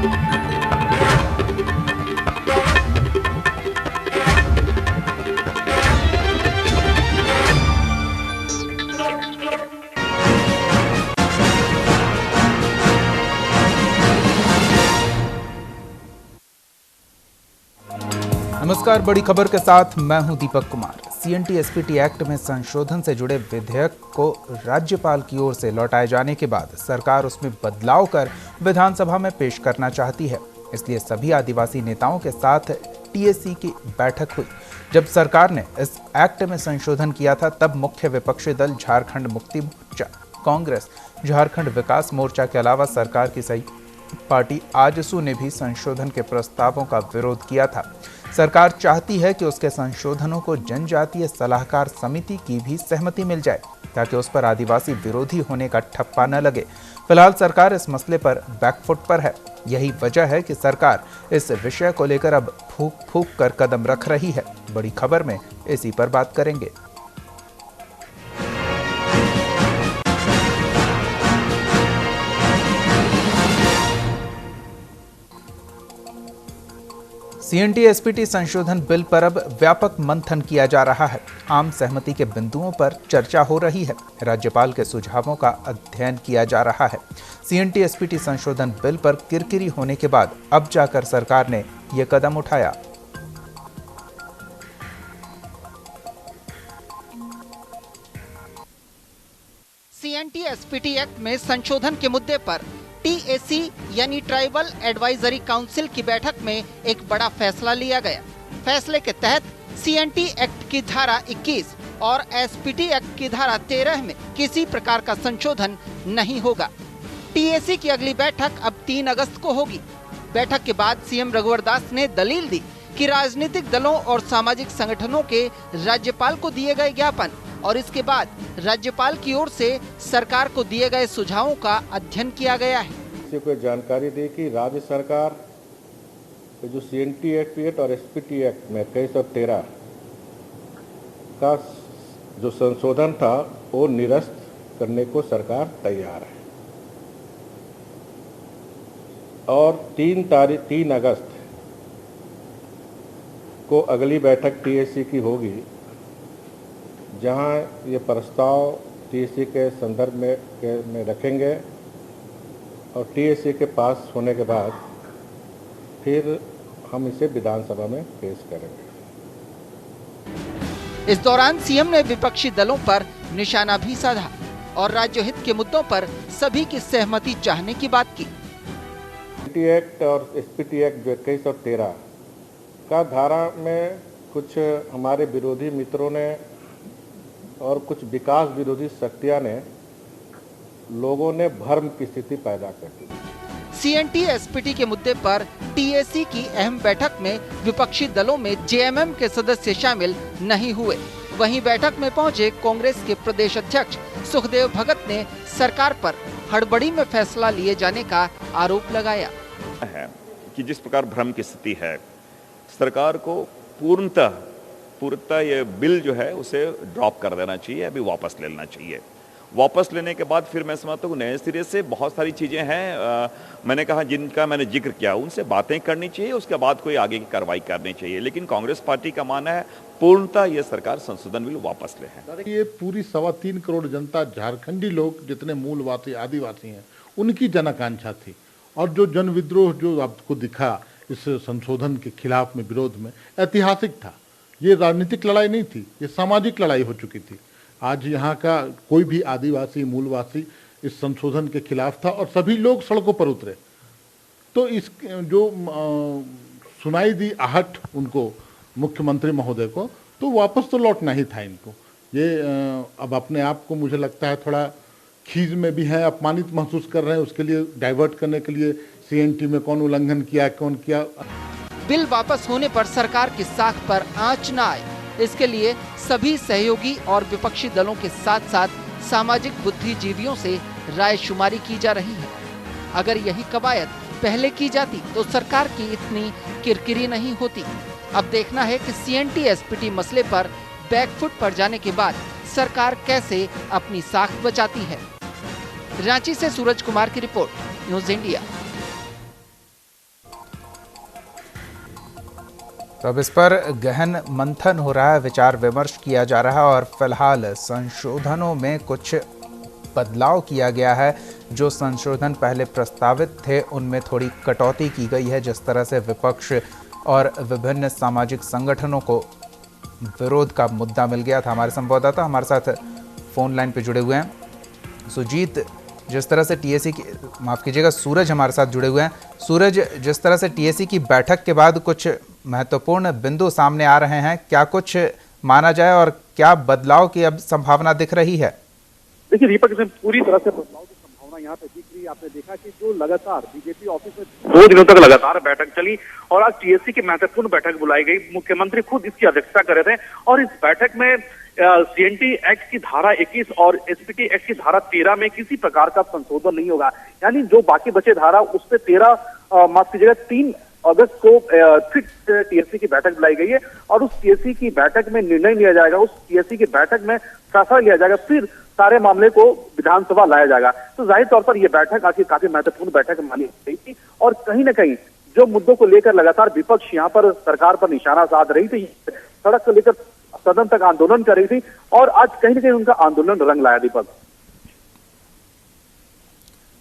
नमस्कार, बड़ी खबर के साथ मैं हूं Deepak Kumar. CNT SPT act में संशोधन से जुड़े विधेयक को राज्यपाल की ओर से लौटाए जाने के बाद सरकार उसमें बदलाव कर विधानसभा में पेश करना चाहती है। इसलिए सभी आदिवासी नेताओं के साथ टीएसी की बैठक हुई। जब सरकार ने इस एक्ट में संशोधन किया था तब मुख्य विपक्षी दल झारखंड मुक्ति मोर्चा, कांग्रेस, झारखंड विकास मोर्चा के अलावा सरकार की सही पार्टी आजसू ने भी संशोधन के प्रस्तावों का विरोध किया था। सरकार चाहती है कि उसके संशोधनों को जनजातीय सलाहकार समिति की भी सहमति मिल जाए ताकि उस पर आदिवासी विरोधी होने का ठप्पा न लगे। फिलहाल सरकार इस मसले पर बैकफुट पर है। यही वजह है कि सरकार इस विषय को लेकर अब फूंक फूंक कर कदम रख रही है। बड़ी खबर में इसी पर बात करेंगे। सीएनटी एसपीटी संशोधन बिल पर अब व्यापक मंथन किया जा रहा है। आम सहमति के बिंदुओं पर चर्चा हो रही है। राज्यपाल के सुझावों का अध्ययन किया जा रहा है। सीएनटी एसपीटी संशोधन बिल पर किरकिरी होने के बाद अब जाकर सरकार ने यह कदम उठाया। सीएनटी एसपीटी एक्ट में संशोधन के मुद्दे पर टीएसी यानी ट्राइबल एडवाइजरी काउंसिल की बैठक में एक बड़ा फैसला लिया गया। फैसले के तहत सीएनटी एक्ट की धारा 21 और एसपीटी एक्ट की धारा 13 में किसी प्रकार का संशोधन नहीं होगा। टीएसी की अगली बैठक अब 3 अगस्त को होगी। बैठक के बाद सीएम रघुवर दास ने दलील दी कि राजनीतिक दलों और सामाजिक संगठनों के राज्यपाल को दिए गए ज्ञापन और इसके बाद राज्यपाल की ओर से सरकार को दिए गए सुझावों का अध्ययन किया गया है। इसी को जानकारी दी कि राज्य सरकार जो सीएनटी एक्ट और एसपीटी एक्ट में 2113 का जो संशोधन था वो निरस्त करने को सरकार तैयार है और 3 अगस्त को अगली बैठक टीएसी की होगी, जहां ये प्रस्ताव टीएसी के संदर्भ में रखेंगे और टीएसी के पास होने के बाद फिर हम इसे विधानसभा में पेश करेंगे। इस दौरान सीएम ने विपक्षी दलों पर निशाना भी साधा और राज्य हित के मुद्दों पर सभी की सहमति चाहने की बात की। सीएनटी एक्ट और एसपीटी एक्ट जो 2113 का धारा में कुछ हमारे विरोधी मित्रों ने और कुछ विकास विरोधी शक्तियां ने लोगों ने भ्रम की स्थिति पैदा कर दी। सीएनटी एसपीटी के मुद्दे पर टीएसी की अहम बैठक में विपक्षी दलों में जेएमएम के सदस्य शामिल नहीं हुए। वहीं बैठक में पहुंचे कांग्रेस के प्रदेश अध्यक्ष सुखदेव भगत ने सरकार पर हड़बड़ी में फैसला लिए जाने का आरोप लगाया है कि जिस प्रकार भ्रम की स्थिति है, सरकार को पूर्णतः ये बिल जो है उसे ड्रॉप कर देना चाहिए, अभी वापस ले लेना चाहिए। वापस लेने के बाद फिर मैं समझता हूँ नए सिरे से बहुत सारी चीज़ें हैं, मैंने कहा जिनका मैंने जिक्र किया उनसे बातें करनी चाहिए, उसके बाद कोई आगे की कार्रवाई करनी चाहिए। लेकिन कांग्रेस पार्टी का मानना है पूर्णतः ये सरकार संशोधन बिल वापस ले है। ये पूरी 3.25 करोड़ जनता, झारखंडी लोग जितने मूलवासी आदिवासी हैं, उनकी जन आकांक्षा थी और जो जन विद्रोह जो आपको दिखा इस संशोधन के खिलाफ में, विरोध में, ऐतिहासिक था। ये राजनीतिक लड़ाई नहीं थी, ये सामाजिक लड़ाई हो चुकी थी। आज यहाँ का कोई भी आदिवासी मूलवासी इस संशोधन के खिलाफ था और सभी लोग सड़कों पर उतरे। तो इस जो सुनाई दी आहट उनको मुख्यमंत्री महोदय को, तो वापस तो लौटना ही था इनको। ये अब अपने आप को मुझे लगता है थोड़ा खीज में भी है, अपमानित महसूस कर रहे हैं। उसके लिए डाइवर्ट करने के लिए सीएनटी में कौन उल्लंघन किया, कौन किया। बिल वापस होने पर सरकार की साख पर आंच न आए, इसके लिए सभी सहयोगी और विपक्षी दलों के साथ साथ सामाजिक बुद्धिजीवियों से राय शुमारी की जा रही है। अगर यही कवायद पहले की जाती तो सरकार की इतनी किरकिरी नहीं होती। अब देखना है कि सीएनटी एसपीटी मसले पर बैकफुट पर जाने के बाद सरकार कैसे अपनी साख बचाती है। रांची से सूरज कुमार की रिपोर्ट, न्यूज़ इंडिया। तो अब इस पर गहन मंथन हो रहा है, विचार विमर्श किया जा रहा है और फिलहाल संशोधनों में कुछ बदलाव किया गया है। जो संशोधन पहले प्रस्तावित थे उनमें थोड़ी कटौती की गई है। जिस तरह से विपक्ष और विभिन्न सामाजिक संगठनों को विरोध का मुद्दा मिल गया था। हमारे संवाददाता हमारे साथ फोन लाइन पे जुड़े हुए हैं। सुजीत, जिस तरह से टीएसी की, माफ़ कीजिएगा, सूरज हमारे साथ जुड़े हुए हैं। सूरज, जिस तरह से टीएसी की बैठक के बाद कुछ महत्वपूर्ण बिंदु सामने आ रहे हैं, क्या कुछ माना जाए और क्या बदलाव की अब संभावना दिख रही है? देखिए दीपक, इसमें पूरी तरह से बदलाव की संभावना यहाँ पे दिख रही है। आपने देखा कि जो लगातार बीजेपी ऑफिस में 2 दिनों तक लगातार बैठक चली और आज टीएससी की महत्वपूर्ण बैठक बुलाई गई। मुख्यमंत्री खुद इसकी अध्यक्षता कर रहे थे और इस बैठक में सीएनटी एक्ट की धारा 21 और एसपीटी एक्ट की धारा 13 में किसी प्रकार का संशोधन नहीं होगा। यानी जो बाकी बचे धारा उस पे 3 अगस्त को फिर टीएससी की बैठक बुलाई गई है और उस टीएससी की बैठक में निर्णय लिया जाएगा। उस टीएससी की बैठक में फैसला लिया जाएगा, फिर सारे मामले को विधानसभा लाया जाएगा। तो जाहिर तौर पर यह बैठक आखिर काफी महत्वपूर्ण बैठक मानी गई थी और कहीं ना कहीं जो मुद्दों को लेकर लगातार विपक्ष यहाँ पर सरकार पर निशाना साध रही थी, सड़क को लेकर सदन तक आंदोलन कर रही थी और आज कहीं ना कहीं उनका आंदोलन रंग लाया। दीपक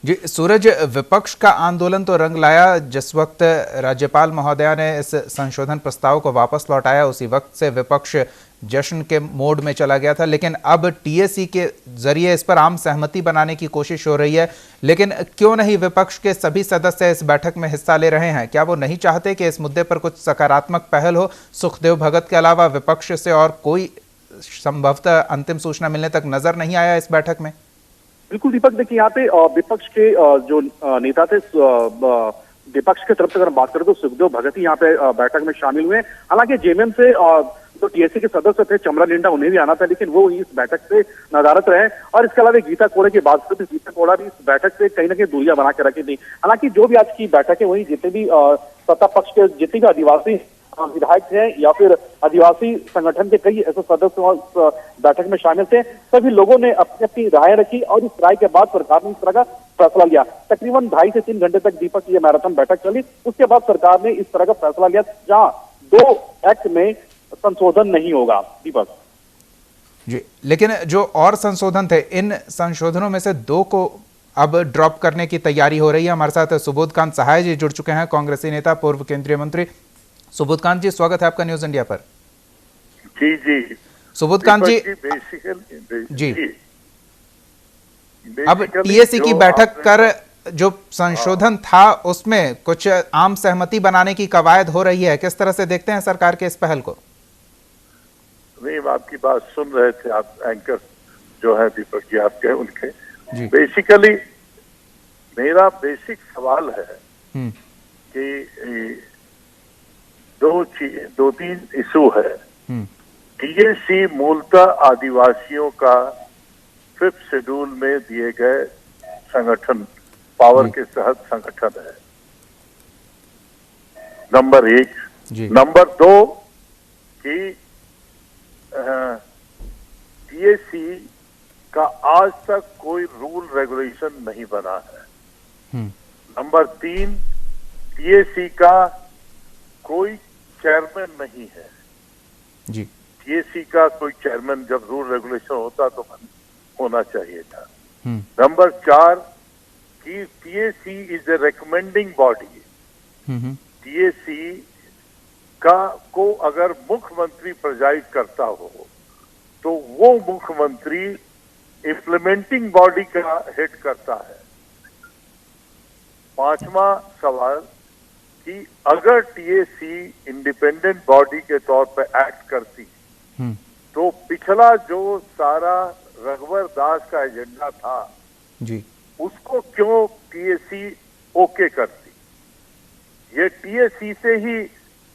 जी, सूरज, विपक्ष का आंदोलन तो रंग लाया। जिस वक्त राज्यपाल महोदया ने इस संशोधन प्रस्ताव को वापस लौटाया उसी वक्त से विपक्ष जश्न के मोड में चला गया था, लेकिन अब टीएसी के जरिए इस पर आम सहमति बनाने की कोशिश हो रही है। लेकिन क्यों नहीं विपक्ष के सभी सदस्य इस बैठक में हिस्सा ले रहे हैं? क्या वो नहीं चाहते कि इस मुद्दे पर कुछ सकारात्मक पहल हो? सुखदेव भगत के अलावा विपक्ष से और कोई संभवतः अंतिम सूचना मिलने तक नजर नहीं आया इस बैठक में। बिल्कुल दीपक, देखिए यहाँ पे विपक्ष के जो नेता थे, विपक्ष की तरफ से अगर बात करें तो सुखदेव भगत ही यहाँ पे बैठक में शामिल हुए। हालांकि जेएमएम से जो टीएससी के सदस्य थे चमरा लिंडा, उन्हें भी आना था, लेकिन वो इस बैठक से नदारत रहे। और इसके अलावा गीता कोड़ा की बात करें तो गीता कोड़ा भी इस बैठक से कहीं ना कहीं दूरियां बना के रखी थी। हालांकि जो भी आज की बैठक है वही जितने भी सत्ता पक्ष के जितने भी आदिवासी विधायक थे या फिर आदिवासी संगठन के कई ऐसे सदस्य बैठक में शामिल थे, सभी लोगों ने अपनी अपनी राय रखी और इस राय के बाद सरकार ने इस तरह का फैसला लिया। तकरीबन 2.5 से 3 घंटे तक दीपक ये मैराथन बैठक चली। उसके बाद सरकार ने इस तरह का फैसला लिया जहां 2 एक्ट में संशोधन नहीं होगा। दीपक जी, लेकिन जो और संशोधन थे, इन संशोधनों में से 2 को अब ड्रॉप करने की तैयारी हो रही है। हमारे साथ सुबोधकांत सहाय जी जुड़ चुके हैं, कांग्रेसी नेता, पूर्व केंद्रीय मंत्री। सुबोधकांत जी, स्वागत है आपका न्यूज इंडिया पर। जी सुबोधकांत जी, जी अब टीएसी की बैठक कर जो संशोधन था उसमें कुछ आम सहमति बनाने की कवायद हो रही है, किस तरह से देखते हैं सरकार के इस पहल को? नहीं, आपकी बात सुन रहे थे आप, एंकर जो है दीपक जी आपके, उनके बेसिकली मेरा बेसिक सवाल है कि 2-3 इशू है। टीएसी मूलतः आदिवासियों का 5th शेड्यूल में दिए गए संगठन, पावर के तहत संगठन है, नंबर 1। नंबर 2 कि टीएसी का आज तक कोई रूल रेगुलेशन नहीं बना है। नंबर 3, टीएसी का कोई चेयरमैन नहीं है जी। टीएसी का कोई चेयरमैन जब रूल रेगुलेशन होता तो होना चाहिए था। नंबर 4 कि TAC is a recommending body. TAC को अगर मुख्यमंत्री प्रेजाइड करता हो तो वो मुख्यमंत्री इम्प्लीमेंटिंग बॉडी का हेड करता है। 5वां सवाल कि अगर टीएसी इंडिपेंडेंट बॉडी के तौर पर एक्ट करती तो पिछला जो सारा रघुवर दास का एजेंडा था जी, उसको क्यों टीएसी ओके करती? ये टीएसी से ही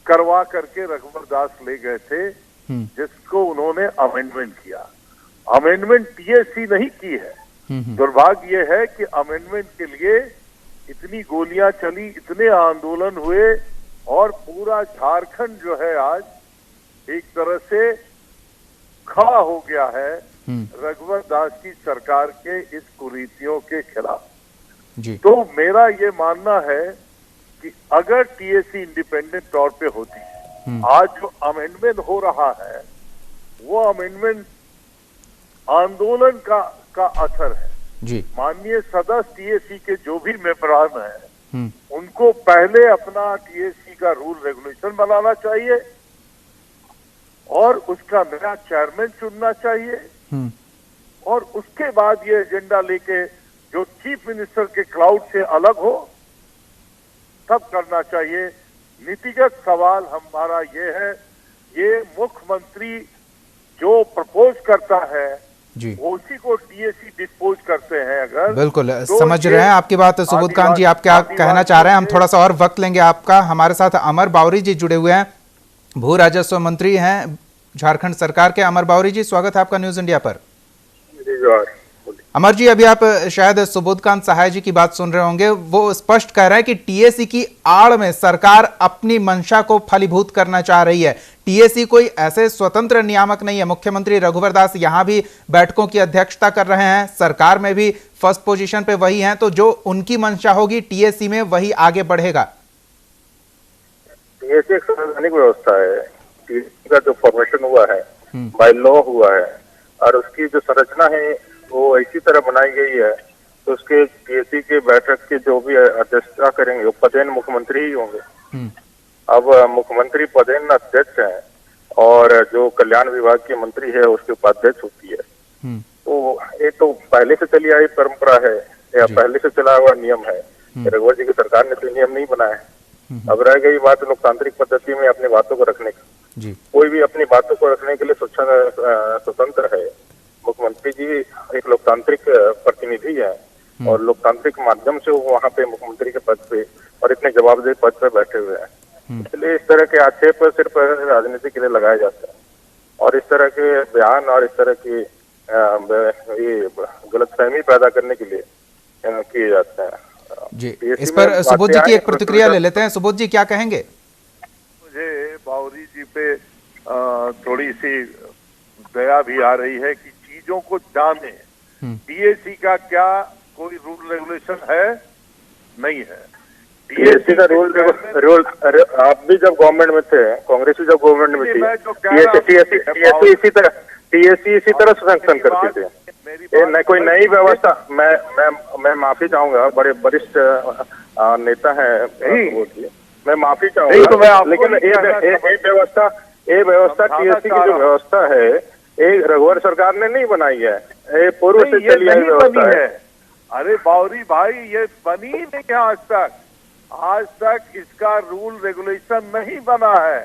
करवा करके रघुवर दास ले गए थे, जिसको उन्होंने अमेंडमेंट किया। अमेंडमेंट टीएसी नहीं की है। दुर्भाग्य ये है कि अमेंडमेंट के लिए इतनी गोलियां चली, इतने आंदोलन हुए और पूरा झारखंड जो है आज एक तरह से खड़ा हो गया है रघुवर दास की सरकार के इस कुरीतियों के खिलाफ जी। तो मेरा ये मानना है कि अगर टीएसी इंडिपेंडेंट तौर पे होती आज जो अमेंडमेंट हो रहा है वो अमेंडमेंट आंदोलन का असर है जी। माननीय सदस्य टीएसी के जो भी मेंबरान हैं उनको पहले अपना टीएसी का रूल रेगुलेशन बनाना चाहिए और उसका नया चेयरमैन चुनना चाहिए और उसके बाद ये एजेंडा लेके जो चीफ मिनिस्टर के क्लाउड से अलग हो तब करना चाहिए। नीतिगत सवाल हमारा ये है, ये मुख्यमंत्री जो प्रपोज करता है जी, उसी को टीएसी डिस्पोज करते हैं। अगर बिल्कुल तो समझ रहे हैं आपकी बात सुबोध कांत जी, आप क्या कहना चाह रहे हैं? हम थोड़ा सा और वक्त लेंगे आपका। हमारे साथ अमर बावरी जी जुड़े हुए हैं, भू राजस्व मंत्री हैं झारखंड सरकार के। अमर बावरी जी, स्वागत है आपका न्यूज इंडिया पर। अमर जी, अभी आप शायद सुबोध कांत सहाय जी की बात सुन रहे होंगे। वो स्पष्ट कह रहे हैं कि टीएसी की आड़ में सरकार अपनी मंशा को फलीभूत करना चाह रही है। टीएसी कोई ऐसे स्वतंत्र नियामक नहीं है। मुख्यमंत्री रघुवर दास यहां भी बैठकों की अध्यक्षता कर रहे हैं, सरकार में भी फर्स्ट पोजीशन पे वही हैं, तो जो उनकी मंशा होगी टीएसी में वही आगे बढ़ेगा। टीएसी एक संवैधानिक व्यवस्था है। टीएसी का जो फॉर्मेशन हुआ है बाय लॉ हुआ है और उसकी जो संरचना है वो ऐसी तरह बनाई गई है तो उसके टीएसी के बैठक के जो भी अध्यक्षता करेंगे वो पदेन मुख्यमंत्री ही होंगे। अब मुख्यमंत्री पदेन अध्यक्ष हैं और जो कल्याण विभाग के मंत्री है उसके उपाध्यक्ष होती है। तो ये तो पहले से चली आई परंपरा है या पहले से चला हुआ नियम है। रघुवर जी की सरकार ने तो नियम नहीं बनाया है। अब रह गई बात लोकतांत्रिक पद्धति में अपनी बातों को रखने की। कोई भी अपनी बातों को रखने के लिए स्वतंत्र है। मुख्यमंत्री जी एक लोकतांत्रिक प्रतिनिधि है और लोकतांत्रिक माध्यम से वो वहाँ पे मुख्यमंत्री के पद पे और इतने जवाबदेह पद पे बैठे हुए हैं। इसलिए इस तरह के आक्षेप सिर्फ राजनीति के लिए लगाए जाते हैं और इस तरह के बयान और इस तरह की ये गलतफहमी पैदा करने के लिए किए जाते हैं जी। इस पर सुबोध जी की एक प्रतिक्रिया ले लेते हैं। सुबोध जी, क्या कहेंगे? मुझे बावरी जी पे थोड़ी सी दया भी आ रही है कि चीजों को जाने। टीएसी का क्या कोई रूल रेगुलेशन है? नहीं है। टीएसी का रूल आप भी जब गवर्नमेंट में थे, कांग्रेस भी जब गवर्नमेंट में थी, टीएसी इसी तरह सैंक्शन करती थी। कोई नई व्यवस्था, मैं माफी चाहूंगा, बड़े वरिष्ठ नेता है, मैं माफी चाहूंगा, लेकिन ये व्यवस्था टीएसी की जो व्यवस्था है एक रघुवर सरकार ने नहीं बनाई है, ये पूर्व से चली आई व्यवस्था है। अरे बावरी भाई, ये बनी नहीं है आज तक इसका रूल रेगुलेशन नहीं बना है।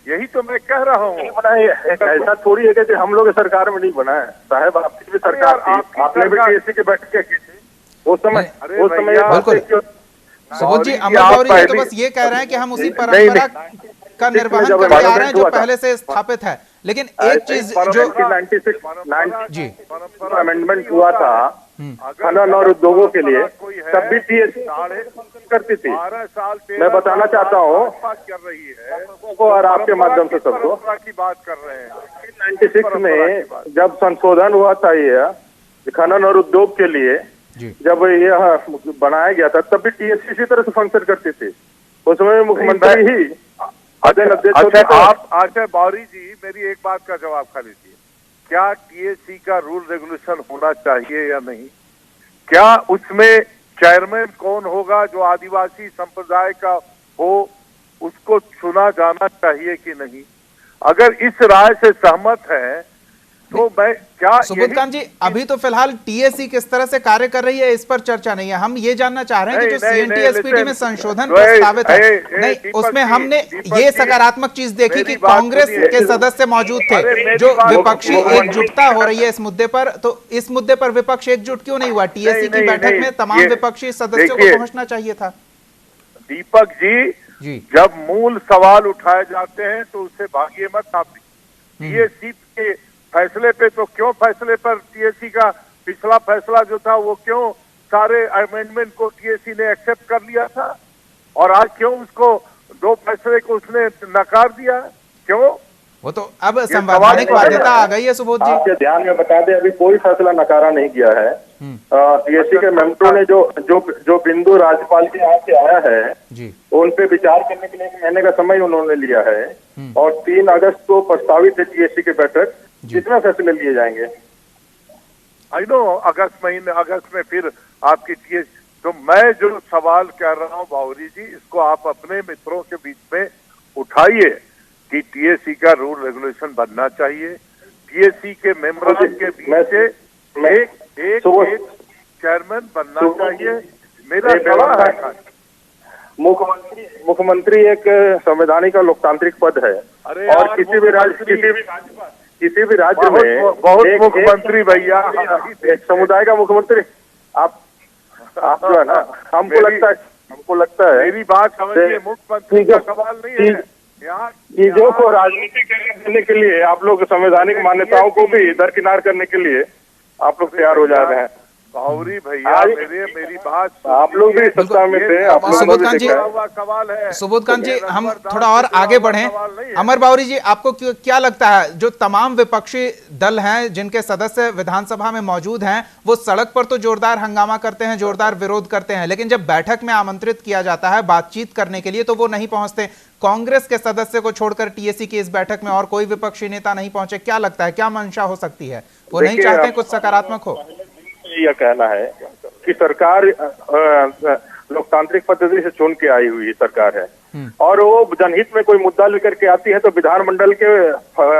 यही तो मैं कह रहा हूँ। ऐसा थोड़ी है कि हम लोग सरकार में नहीं बना है साहब, आपकी भी सरकार थी, आपने भी टीएसी के बैठकें की थी उस समय। सुबोध जी, अमर बावरी जी तो बस ये कह रहे हैं कि हम उसी परंपरा का निर्वहन करते आ रहे हैं जो पहले से स्थापित है। लेकिन एक चीज जो 96 अमेंडमेंट हुआ था खनन और उद्योगों के लिए, तब भी टीएसी करती थी। मैं बताना चाहता हूँ को और आपके माध्यम से सबको की बात कर रहे हैं। 96 में जब संशोधन हुआ था ये खनन और उद्योग के लिए, जब यह बनाया गया था तब भी टीएसी इसी तरह से फंक्शन करती थी। उसमें मुख्यमंत्री ही अच्छा बावरी जी, मेरी एक बात का जवाब खा लीजिए। क्या टीएसी का रूल रेगुलेशन होना चाहिए या नहीं? क्या उसमें चेयरमैन कौन होगा जो आदिवासी संप्रदाय का हो, उसको चुना जाना चाहिए कि नहीं? अगर इस राय से सहमत है तो मैं क्या सुबोध कांत जी, अभी तो फिलहाल टीएसी किस तरह से कार्य कर रही है इस पर चर्चा नहीं है। हम ये जानना चाह रहे हैं कि जो सीएनटी एसपीटी में संशोधन प्रस्तावित है, नहीं उसमें हमने ये सकारात्मक चीज देखी कि कांग्रेस के सदस्य मौजूद थे। जो विपक्षी एकजुटता हो रही है इस मुद्दे पर, तो इस मुद्दे पर विपक्ष एकजुट क्यों नहीं हुआ? टीएसी की बैठक में तमाम विपक्षी सदस्यों को पहुंचना चाहिए था। दीपक जी, जब मूल सवाल उठाए जाते हैं तो उससे भागिए मत आप। टीएसी के फैसले पे तो क्यों फैसले पर टीएसी का पिछला फैसला जो था वो क्यों सारे अमेंडमेंट को टीएसी ने एक्सेप्ट कर लिया था और आज क्यों उसको दो फैसले को उसने नकार दिया? क्यों? वो तो अब संवैधानिक बाध्यता आ गई है। सुबोध जी, आपके ध्यान में बता दें, अभी कोई फैसला नकारा नहीं गया है। टीएससी के मेंटो ने जो बिंदु राज्यपाल के यहाँ से आया है जी, उन पे विचार करने के लिए 1 महीने का समय उन्होंने लिया है और 3 अगस्त को प्रस्तावित है टीएससी की बैठक। कितना फैसले लिए जाएंगे? आई नो अगस्त में फिर आपकी टीएस, तो मैं जो सवाल कर रहा हूँ बावरी जी, इसको आप अपने मित्रों के बीच में उठाइए कि टीएससी का रूल रेगुलेशन बनना चाहिए। टीएससी के मेंबर्स के बीच से एक चेयरमैन बनना चाहिए। मेरा सवाल है, मुख्यमंत्री एक संवैधानिक और लोकतांत्रिक पद है और किसी भी राज्य में बहुत मुख्यमंत्री भैया, एक समुदाय का मुख्यमंत्री आप जो है ना, हमको लगता है मेरी बात समझिए, मुख्यमंत्री का सवाल नहीं है यहाँ। चीजों को राजनीतिक करने के लिए आप लोग संवैधानिक मान्यताओं को भी दरकिनार करने के लिए आप लोग तैयार हो जा रहे हैं। बावरी भैया मेरी बात, आप लोग भी सत्ता में थे, सवाल है। सुबोधकांत जी, हम थोड़ा और आगे बढ़ें। अमर बावरी जी, आपको क्या लगता है, जो तमाम विपक्षी दल हैं जिनके सदस्य विधानसभा में मौजूद हैं, वो सड़क पर तो जोरदार हंगामा करते हैं, जोरदार विरोध करते हैं, लेकिन जब बैठक में आमंत्रित किया जाता है बातचीत करने के लिए तो वो नहीं पहुंचते। कांग्रेस के सदस्य को छोड़कर टीएससी की इस बैठक में और कोई विपक्षी नेता नहीं पहुंचे। क्या लगता है, क्या मंशा हो सकती है? वो नहीं चाहते कुछ सकारात्मक हो? यह कहना है कि सरकार लोकतांत्रिक पद्धति से चुन के आई हुई सरकार है और वो जनहित में कोई मुद्दा लेकर के आती है तो विधानमंडल के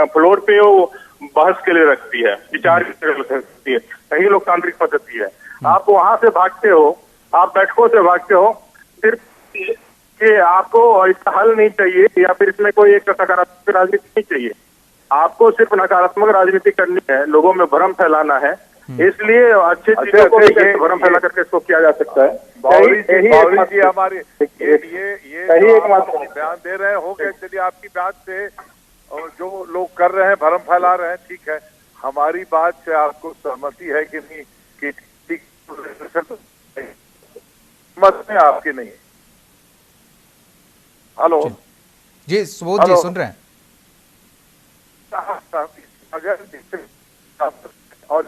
फ्लोर पे वो बहस के लिए रखती है, विचार के लिए रखती है। यही लोकतांत्रिक पद्धति है। आप वहां से भागते हो, आप बैठकों से भागते हो, सिर्फ कि आपको इसका हल नहीं चाहिए या फिर इसमें कोई एक सकारात्मक राजनीति नहीं चाहिए, आपको सिर्फ नकारात्मक राजनीति करनी है, लोगों में भ्रम फैलाना है। इसलिए अच्छी चीजों को भ्रम फैला करके इसको किया जा सकता है। बावरी जी हमारे ये बयान दे रहे हो गए, चलिए आपकी बात से और जो लोग कर रहे हैं भ्रम फैला रहे हैं, ठीक है, हमारी बात से आपको सहमति है कि नहीं कि मत में आपकी नहीं? हेलो जी, सुबोध जी सुन रहे हैं? अगर और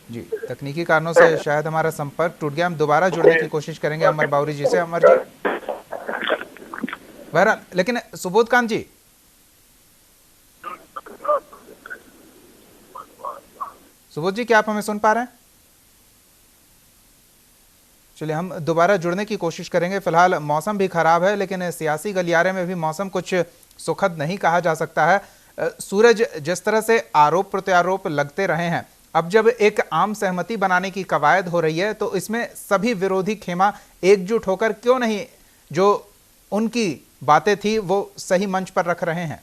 जी, तकनीकी कारणों से शायद हमारा संपर्क टूट गया। हम दोबारा जुड़ने की कोशिश करेंगे अमर बावरी जी से। अमर जी, बहरहाल, लेकिन सुबोधकांत जी, सुबोध जी, क्या आप हमें सुन पा रहे हैं? चलिए, हम दोबारा जुड़ने की कोशिश करेंगे। फिलहाल मौसम भी खराब है, लेकिन सियासी गलियारे में भी मौसम कुछ सुखद नहीं कहा जा सकता है। सूरज, जिस तरह से आरोप प्रत्यारोप लगते रहे हैं, अब जब एक आम सहमति बनाने की कवायद हो रही है तो इसमें सभी विरोधी खेमा एकजुट होकर क्यों नहीं जो उनकी बातें थी वो सही मंच पर रख रहे हैं?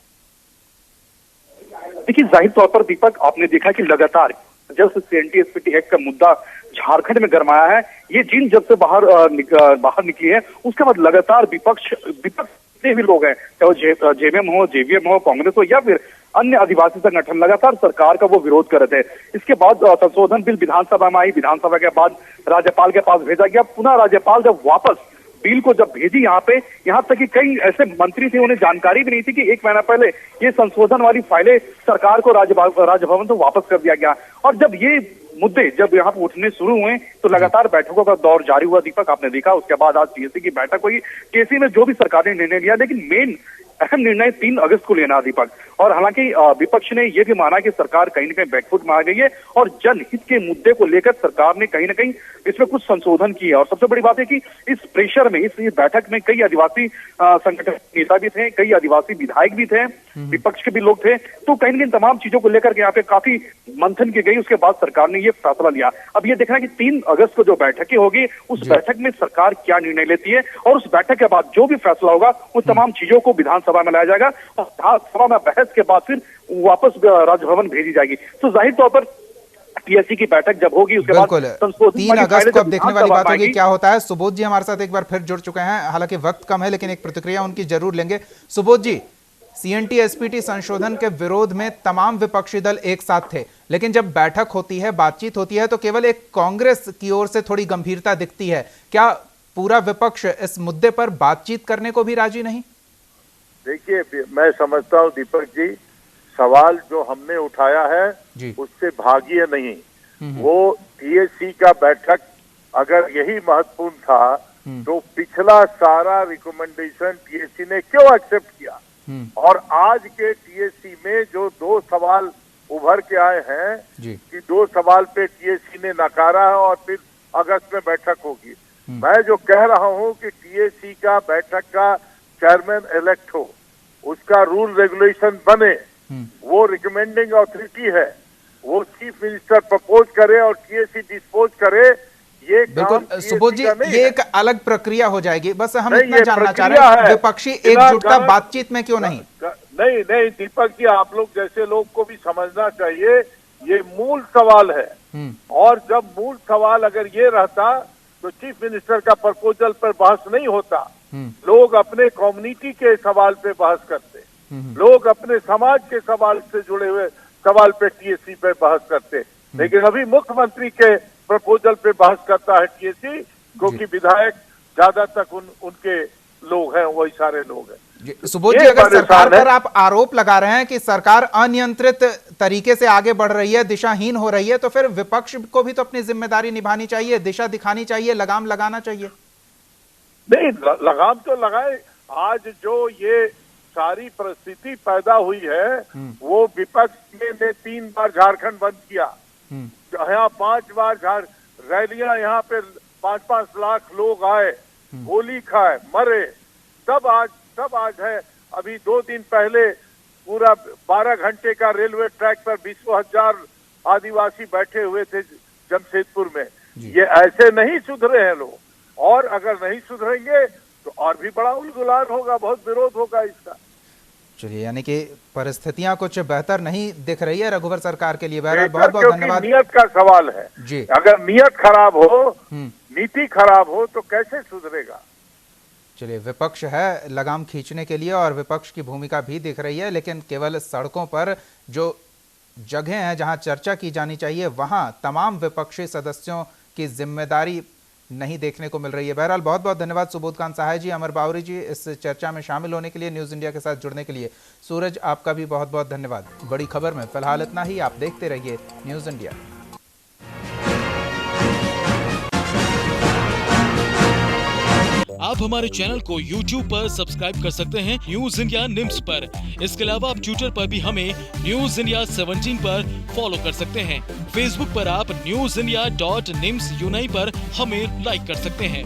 देखिए, जाहिर तौर पर दीपक, आपने देखा कि लगातार जब से सीएनटी एसपीटी एक्ट का मुद्दा झारखंड में गरमाया है, ये जिन जब से बाहर निकली है, उसके बाद लगातार विपक्ष जितने भी लोग हैं, चाहे वो जेएमएम हो, जेवीएम हो, कांग्रेस हो या फिर अन्य आदिवासी संगठन, लगातार सरकार का वो विरोध कर रहे थे। इसके बाद संशोधन बिल विधानसभा में आई, विधानसभा के बाद राज्यपाल के पास भेजा गया। पुनः राज्यपाल जब वापस बिल को जब भेजी यहाँ पे, यहाँ तक कि कई ऐसे मंत्री थे, उन्हें जानकारी भी नहीं थी कि 1 महीना पहले ये संशोधन वाली फाइलें सरकार को राजभवन से वापस कर दिया गया। और जब ये मुद्दे जब यहाँ पर उठने शुरू हुए तो लगातार बैठकों का दौर जारी हुआ। दीपक, आपने देखा उसके बाद आज टीएससी की बैठक हुई। टीएससी में जो भी सरकार ने निर्णय लिया, लेकिन मेन अहम निर्णय 3 अगस्त को लेना दीपक। और हालांकि विपक्ष ने यह भी माना कि सरकार कहीं न कहीं बैकफुट मार गई है और जनहित के मुद्दे को लेकर सरकार ने कहीं न कहीं इसमें कुछ संशोधन किए। और सबसे बड़ी बात है कि इस प्रेशर में, इस बैठक में कई आदिवासी संगठन नेता भी थे, कई आदिवासी विधायक भी थे, विपक्ष के भी लोग थे। तो कहीं न कहीं तमाम चीजों को लेकर के यहाँ पे काफी मंथन की गई। उसके बाद सरकार ने ये फैसला लिया। अब ये देखना कि 3 अगस्त को जो बैठकें होगी, उस बैठक में सरकार क्या निर्णय लेती है और उस बैठक के बाद जो भी फैसला होगा उन तमाम चीजों को विधानसभा में लाया जाएगा और विधानसभा में बहस के बाद फिर वापस राजभवन भेजी जाएगी। तो जाहिर तौर पर टीएससी की बैठक जब होगी उसके बाद 3 अगस्त को अब देखने वाली बात होगी क्या होता है। सुबोध जी हमारे साथ एक बार फिर जुड़ चुके हैं, हालांकि वक्त कम है लेकिन एक प्रतिक्रिया उनकी जरूर लेंगे। सुबोध जी, सीएनटी एसपीटी संशोधन के विरोध में तमाम विपक्षी दल एक साथ थे, लेकिन जब बैठक होती है, बातचीत होती है तो केवल एक कांग्रेस की ओर से थोड़ी गंभीरता दिखती है। क्या पूरा विपक्ष इस मुद्दे पर बातचीत करने को भी राजी नहीं? देखिए, मैं समझता हूं दीपक जी, सवाल जो हमने उठाया है उससे भागिए नहीं। वो टीएससी का बैठक अगर यही महत्वपूर्ण था तो पिछला सारा रिकमेंडेशन टीएससी ने क्यों एक्सेप्ट किया? और आज के टीएससी में जो 2 सवाल उभर के आए हैं कि 2 सवाल पे टीएससी ने नकारा है और फिर अगस्त में बैठक होगी। मैं जो कह रहा हूं कि टीएससी का बैठक का चेयरमैन इलेक्ट हो, उसका रूल रेगुलेशन बने, वो रिकमेंडिंग अथॉरिटी है, वो चीफ मिनिस्टर प्रपोज करे और टीएससी डिस्पोज करे। ये बिल्कुल सुबोध जी, ये एक अलग प्रक्रिया हो जाएगी। बस हम इतना जानना चाह रहे हैं, विपक्षी एकजुटता बातचीत में क्यों नहीं? नहीं दीपक जी, आप लोग जैसे लोग को भी समझना चाहिए, ये मूल सवाल है। और जब मूल सवाल अगर ये रहता तो चीफ मिनिस्टर का प्रपोजल पर बहस नहीं होता। लोग अपने कम्युनिटी के सवाल पे बहस करते, लोग अपने समाज के सवाल से जुड़े हुए सवाल पे टीएससी पे बहस करते। लेकिन अभी मुख्यमंत्री के प्रपोजल पे बहस करता है टीएससी, क्योंकि विधायक ज्यादा तक उनके लोग हैं, वही सारे लोग हैं। सुबोध जी, अगर सरकार पर आप आरोप लगा रहे हैं कि सरकार अनियंत्रित तरीके से आगे बढ़ रही है, दिशाहीन हो रही है, तो फिर विपक्ष को भी तो अपनी जिम्मेदारी निभानी चाहिए, दिशा दिखानी चाहिए, लगाम लगाना चाहिए। नहीं, लगाम तो लगाए। आज जो ये सारी परिस्थिति पैदा हुई है, वो विपक्ष ने 3 बार झारखंड बंद किया, यहाँ 5 बार रैलियां, यहाँ पे 5-5 लाख लोग आए, गोली खाए, मरे, तब आज है। अभी 2 दिन पहले पूरा 12 घंटे का रेलवे ट्रैक पर 20,000 आदिवासी बैठे हुए थे जमशेदपुर में। ये ऐसे नहीं सुधरे हैं लोग, और अगर नहीं सुधरेंगे तो और भी बड़ा उलगुलान होगा, बहुत विरोध होगा इसका। चलिए, यानी कि परिस्थितियां कुछ बेहतर नहीं दिख रही है रघुवर सरकार के लिए। बहुत बहुत धन्यवाद। नियत का सवाल है जी, अगर नियत खराब हो, नीति खराब हो तो कैसे सुधरेगा? चलिए, विपक्ष है लगाम खींचने के लिए और विपक्ष की भूमिका भी दिख रही है, लेकिन केवल सड़कों पर जो जगह हैं जहां चर्चा की जानी चाहिए, वहां तमाम विपक्षी सदस्यों की जिम्मेदारी नहीं देखने को मिल रही है। बहरहाल बहुत बहुत धन्यवाद सुबोध कांत सहाय जी, अमर बावरी जी, इस चर्चा में शामिल होने के लिए, न्यूज़ इंडिया के साथ जुड़ने के लिए। सूरज, आपका भी बहुत बहुत धन्यवाद। बड़ी खबर में फिलहाल इतना ही। आप देखते रहिए न्यूज़ इंडिया। आप हमारे चैनल को YouTube पर सब्सक्राइब कर सकते हैं, न्यूज़ इंडिया निम्स पर। इसके अलावा आप ट्विटर पर भी हमें न्यूज़ इंडिया 17 पर फॉलो कर सकते हैं। फेसबुक पर आप newsindia.nimsuni पर हमें लाइक कर सकते हैं।